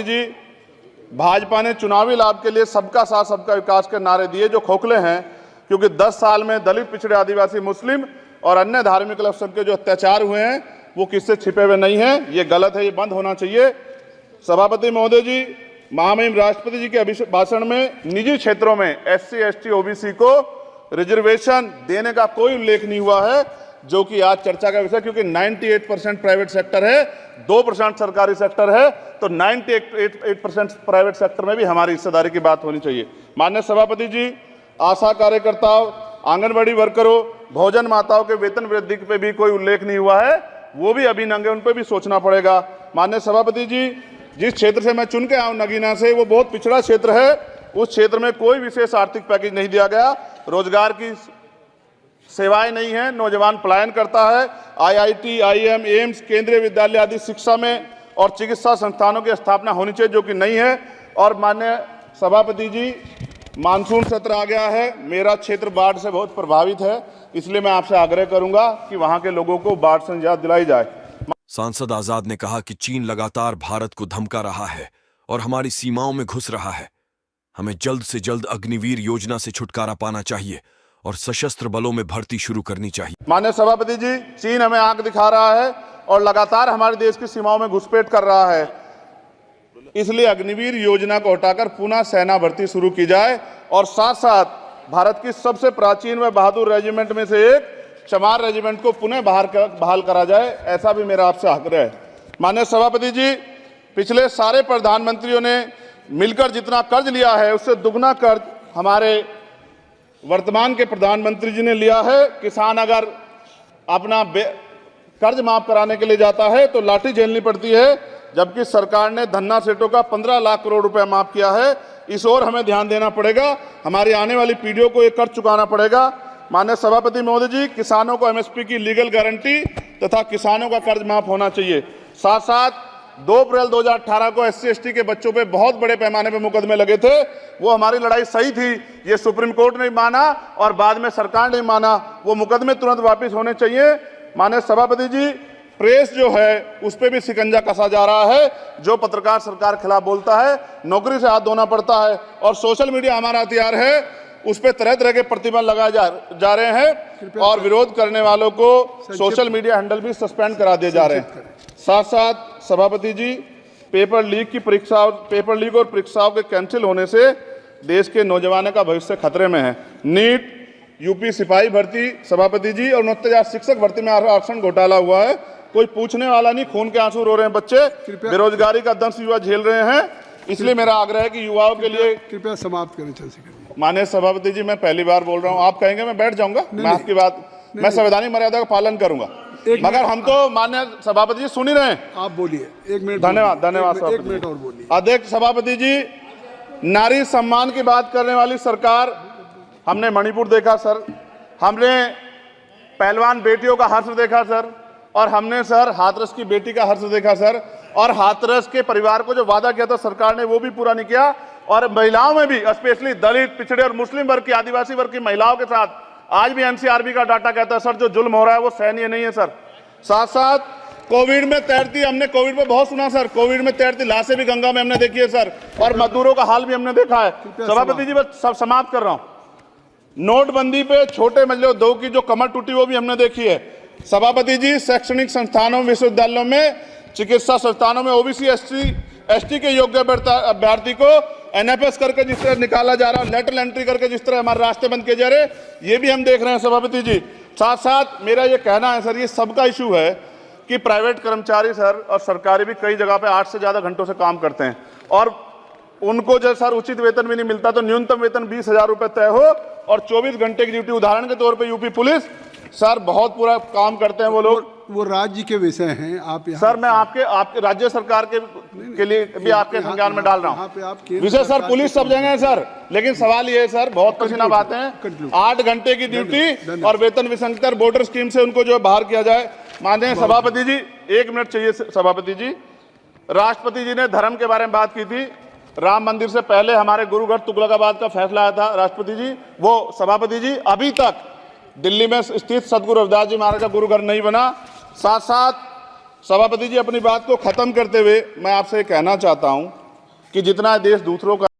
जी, भाजपा ने चुनावी लाभ के लिए सबका साथ सबका विकास के नारे दिए जो खोखले हैं, क्योंकि 10 साल में दलित, पिछड़े, आदिवासी, मुस्लिम और अन्य धार्मिक अल्पसंख्यक के जो अत्याचार हुए हैं वो किससे छिपे हुए नहीं हैं। ये गलत है, ये बंद होना चाहिए। सभापति महोदय जी, महामहिम राष्ट्रपति जी के भाषण में निजी क्षेत्रों में SC, ST, OBC को रिजर्वेशन देने का कोई उल्लेख नहीं हुआ है, जो कि आज चर्चा का विषय, क्योंकि 98% प्राइवेट सेक्टर है, 2% सरकारी सेक्टर है, तो 98% प्राइवेट सेक्टर में भी हमारी हिस्सेदारी की बात होनी चाहिए। माननीय सभापति जी, आशा कार्यकर्ताओं, आंगनबाड़ी वर्करों, भोजन माताओं के वेतन वृद्धि पे भी कोई उल्लेख नहीं हुआ है, वो भी अभी नंगे, उन पर भी सोचना पड़ेगा। माननीय सभापति जी, जिस क्षेत्र से मैं चुन के आऊँ नगीना से, वो बहुत पिछड़ा क्षेत्र है, उस क्षेत्र में कोई विशेष आर्थिक पैकेज नहीं दिया गया, रोजगार की सेवाएं नहीं है, नौजवान पलायन करता है। IIT, IIM, एम्स, केंद्रीय विद्यालय आदि शिक्षा में और चिकित्सा संस्थानों की स्थापना होनी चाहिए, जो कि नहीं है। और माननीय सभापति जी, मानसून सत्र आ गया है, मेरा क्षेत्र बाढ़ से बहुत प्रभावित है, इसलिए मैं आपसे आग्रह करूंगा कि वहां के लोगों को बाढ़ से निजात दिलाई जाए। सांसद आजाद ने कहा कि चीन लगातार भारत को धमका रहा है और हमारी सीमाओं में घुस रहा है। हमें जल्द से जल्द अग्निवीर योजना से छुटकारा पाना चाहिए और सशस्त्र बलों में भर्ती शुरू करनी चाहिए। माननीय सभापति जी, चीन हमें आंख दिखा रहा है और लगातार हमारे देश की सीमाओं में घुसपैठ कर रहा है, इसलिए अग्निवीर योजना को हटाकर पुनः सेना भर्ती शुरू की जाए और साथ साथ भारत की सबसे प्राचीन व बहादुर रेजिमेंट में से एक चमार रेजिमेंट को पुनः बहाल करा जाए, ऐसा भी मेरा आपसे आग्रह है। माननीय सभापति जी, पिछले सारे प्रधानमंत्रियों ने मिलकर जितना कर्ज लिया है उससे दुगना कर्ज हमारे वर्तमान के प्रधानमंत्री जी ने लिया है। किसान अगर अपना कर्ज माफ कराने के लिए जाता है तो लाठी झेलनी पड़ती है, जबकि सरकार ने धन्ना सेठों का 15 लाख करोड़ रुपए माफ किया है। इस ओर हमें ध्यान देना पड़ेगा, हमारी आने वाली पीढ़ियों को ये कर्ज चुकाना पड़ेगा। माननीय सभापति महोदय जी, किसानों को MSP की लीगल गारंटी तथा किसानों का कर्ज माफ होना चाहिए। साथ साथ 2 अप्रैल 2018 को SC, ST के बच्चों पे बहुत बड़े पैमाने पे मुकदमे लगे थे, वो हमारी लड़ाई सही थी, ये सुप्रीम कोर्ट ने माना और बाद में सरकार ने माना, वो मुकदमे तुरंत वापस होने चाहिए। माननीय सभापति जी, प्रेस जो है उस पर भी शिकंजा कसा जा रहा है, जो पत्रकार सरकार के खिलाफ बोलता है नौकरी से हाथ धोना पड़ता है, और सोशल मीडिया हमारा हथियार है, उस पर तरह तरह के प्रतिबंध लगाए जा रहे हैं और विरोध करने वालों को सोशल मीडिया हैंडल भी सस्पेंड करा दिए जा रहे हैं। साथ साथ सभापति जी, पेपर लीक और परीक्षाओं के कैंसिल होने से देश के नौजवानों का भविष्य खतरे में है। नीट, यूपी सिपाही भर्ती सभापति जी और 29,000 शिक्षक भर्ती में आरक्षण घोटाला हुआ है, कोई पूछने वाला नहीं, खून के आंसू रो रहे हैं बच्चे, बेरोजगारी का दंश युवा झेल रहे हैं, इसलिए मेरा आग्रह है कि युवाओं के लिए कृपया समाप्त करें। चंद्रशेखर, माननीय सभापति जी, मैं पहली बार बोल रहा हूँ, आप कहेंगे मैं बैठ जाऊंगा, मैं आपकी बात, मैं संवैधानिक मर्यादा का पालन करूंगा, मगर हम तो माननीय सभापति जी सुन ही रहे हैं। आप बोलिए, 1 मिनट। धन्यवाद। 1 मिनट और बोलिए। अध्यक्ष सभापति जी, नारी सम्मान की बात करने वाली सरकार, हमने मणिपुर देखा सर, हमने पहलवान बेटियों का हर्ष देखा सर, और हमने सर हाथरस की बेटी का हर्ष देखा सर, और हाथरस के परिवार को जो वादा किया था सरकार ने वो भी पूरा नहीं किया, और महिलाओं में भी स्पेशली दलित, पिछड़े और मुस्लिम वर्ग की, आदिवासी वर्ग की महिलाओं के साथ आज भी NCRB का डाटा कहता है सर जो जुल्म हो रहा है वो सहनीय नहीं है सर। साथ साथ कोविड में तैरती, हमने कोविड में बहुत सुना सर, कोविड में तैरती लाशें भी गंगा में हमने देखी है सर, और मजदूरों का हाल भी हमने देखा है। सभापति जी, बस सब समाप्त कर रहा हूं। नोटबंदी पे छोटे मजले उद्योग की जो कमर टूटी वो भी हमने देखी है। सभापति जी, शैक्षणिक संस्थानों, विश्वविद्यालयों में, चिकित्सा संस्थानों में OBC, ST के योग्य अभ्यर्थी को NFS करके जिस तरह निकाला जा रहा है, लेटरल एंट्री करके जिस तरह हमारे रास्ते बंद किए जा रहे, ये भी हम देख रहे हैं सभापति जी। साथ साथ मेरा ये कहना है सर, ये सबका इशू है कि प्राइवेट कर्मचारी सर और सरकारी भी कई जगह पे 8 से ज्यादा घंटों से काम करते हैं, और उनको जो सर उचित वेतन भी नहीं मिलता, तो न्यूनतम वेतन 20,000 रुपए तय हो और 24 घंटे की ड्यूटी। उदाहरण के तौर पर यूपी पुलिस सर बहुत पूरा काम करते हैं वो लोग, वो राज्य के विषय हैं। आप सर मैं आपके राज्य सरकार के लिए भी आपके संज्ञान में डाल रहा हूँ विषय सर, पुलिस सब जगह है सर, लेकिन सवाल ये है सर, बहुत पसीना बातें हैं, 8 घंटे की ड्यूटी और वेतन विसंगति, बॉर्डर स्कीम से उनको जो है बाहर किया जाए। माननीय सभापति जी, 1 मिनट चाहिए सभापति जी। राष्ट्रपति जी ने धर्म के बारे में बात की थी, राम मंदिर से पहले हमारे गुरुघर तुगलकाबाद का फैसला आया था राष्ट्रपति जी, वो सभापति जी अभी तक दिल्ली में स्थित सदगुरु रविदास जी महाराज का गुरुघर नहीं बना। साथ साथ सभापति जी, अपनी बात को खत्म करते हुए मैं आपसे कहना चाहता हूं कि जितना देश दूसरों का